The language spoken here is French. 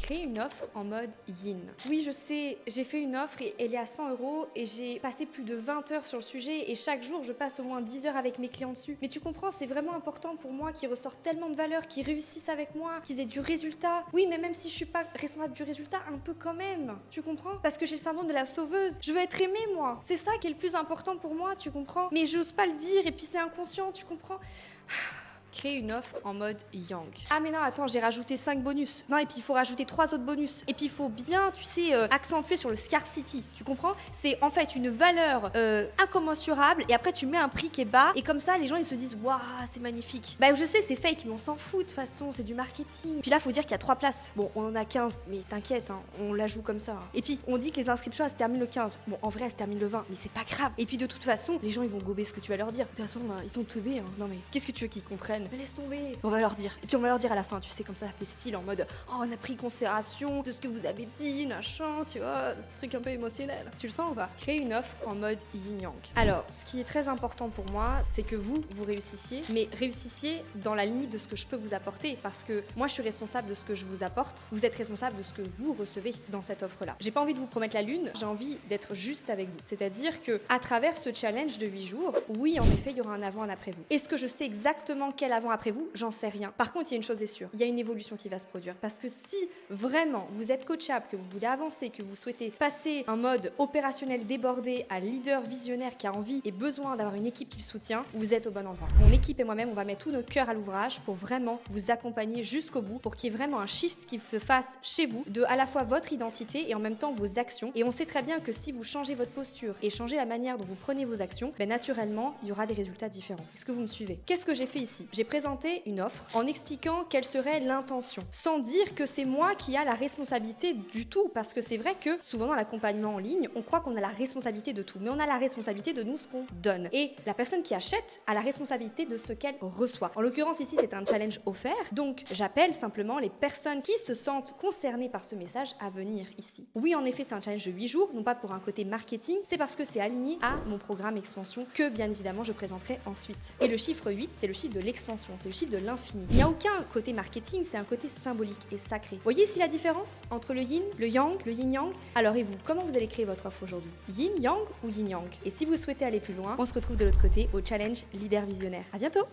Créer une offre en mode yin. Oui, je sais, j'ai fait une offre et elle est à 100 € et j'ai passé plus de 20 heures sur le sujet et chaque jour je passe au moins 10 heures avec mes clients dessus. Mais tu comprends, c'est vraiment important pour moi qu'ils ressortent tellement de valeur, qu'ils réussissent avec moi, qu'ils aient du résultat. Oui, mais même si je suis pas responsable du résultat, un peu quand même. Tu comprends? Parce que j'ai le syndrome de la sauveuse. Je veux être aimée, moi. C'est ça qui est le plus important pour moi, tu comprends? Mais j'ose pas le dire et puis c'est inconscient, tu comprends? Créer une offre en mode yang. Ah mais non, attends, j'ai rajouté 5 bonus. Non, et puis il faut rajouter 3 autres bonus. Et puis il faut bien, tu sais, accentuer sur le scarcity. Tu comprends? C'est en fait une valeur incommensurable et après tu mets un prix qui est bas et comme ça les gens ils se disent waouh, c'est magnifique. Bah je sais, c'est fake, mais on s'en fout de toute façon, c'est du marketing. Puis là, faut dire qu'il y a 3 places. Bon, on en a 15, mais t'inquiète, hein, on la joue comme ça. Et puis on dit que les inscriptions elles se terminent le 15. Bon, en vrai, elles se terminent le 20, mais c'est pas grave. Et puis de toute façon, les gens ils vont gober ce que tu vas leur dire. De toute façon, bah, ils sont teubés, hein. Non mais qu'est-ce que tu veux qu'ils comprennent? Mais laisse tomber. On va leur dire. Et puis on va leur dire à la fin, tu sais, comme ça fait style en mode oh, on a pris considération de ce que vous avez dit, machin, tu vois, truc un peu émotionnel. Tu le sens ou pas? Créer une offre en mode yin-yang. Alors, ce qui est très important pour moi, c'est que vous réussissiez, mais réussissiez dans la limite de ce que je peux vous apporter, parce que moi je suis responsable de ce que je vous apporte, vous êtes responsable de ce que vous recevez dans cette offre-là. J'ai pas envie de vous promettre la lune, j'ai envie d'être juste avec vous. C'est-à-dire que à travers ce challenge de 8 jours, oui, en effet, il y aura un avant, un après vous. Est-ce que je sais exactement quel avant après vous? J'en sais rien. Par contre, il y a une chose est sûre, il y a une évolution qui va se produire. Parce que si vraiment vous êtes coachable, que vous voulez avancer, que vous souhaitez passer un mode opérationnel débordé à leader visionnaire qui a envie et besoin d'avoir une équipe qui le soutient, vous êtes au bon endroit. Mon équipe et moi-même, on va mettre tout notre cœur à l'ouvrage pour vraiment vous accompagner jusqu'au bout, pour qu'il y ait vraiment un shift qui se fasse chez vous, de à la fois votre identité et en même temps vos actions. Et on sait très bien que si vous changez votre posture et changez la manière dont vous prenez vos actions, ben naturellement, il y aura des résultats différents. Est-ce que vous me suivez? Qu'est-ce que j'ai fait ici? J'ai présenté une offre en expliquant quelle serait l'intention, sans dire que c'est moi qui a la responsabilité du tout, parce que c'est vrai que souvent dans l'accompagnement en ligne, on croit qu'on a la responsabilité de tout, mais on a la responsabilité de nous ce qu'on donne. Et la personne qui achète a la responsabilité de ce qu'elle reçoit. En l'occurrence ici, c'est un challenge offert, donc j'appelle simplement les personnes qui se sentent concernées par ce message à venir ici. Oui, en effet, c'est un challenge de 8 jours, non pas pour un côté marketing, c'est parce que c'est aligné à mon programme expansion que bien évidemment je présenterai ensuite. Et le chiffre 8, c'est le chiffre de l'expansion, c'est le chiffre de l'infini. Il n'y a aucun côté marketing, c'est un côté symbolique et sacré. Voyez ici la différence entre le yin, le yang, le yin-yang? Alors et vous, comment vous allez créer votre offre aujourd'hui? Yin-yang ou yin-yang? Et si vous souhaitez aller plus loin, on se retrouve de l'autre côté au challenge Leader Visionnaire. À bientôt!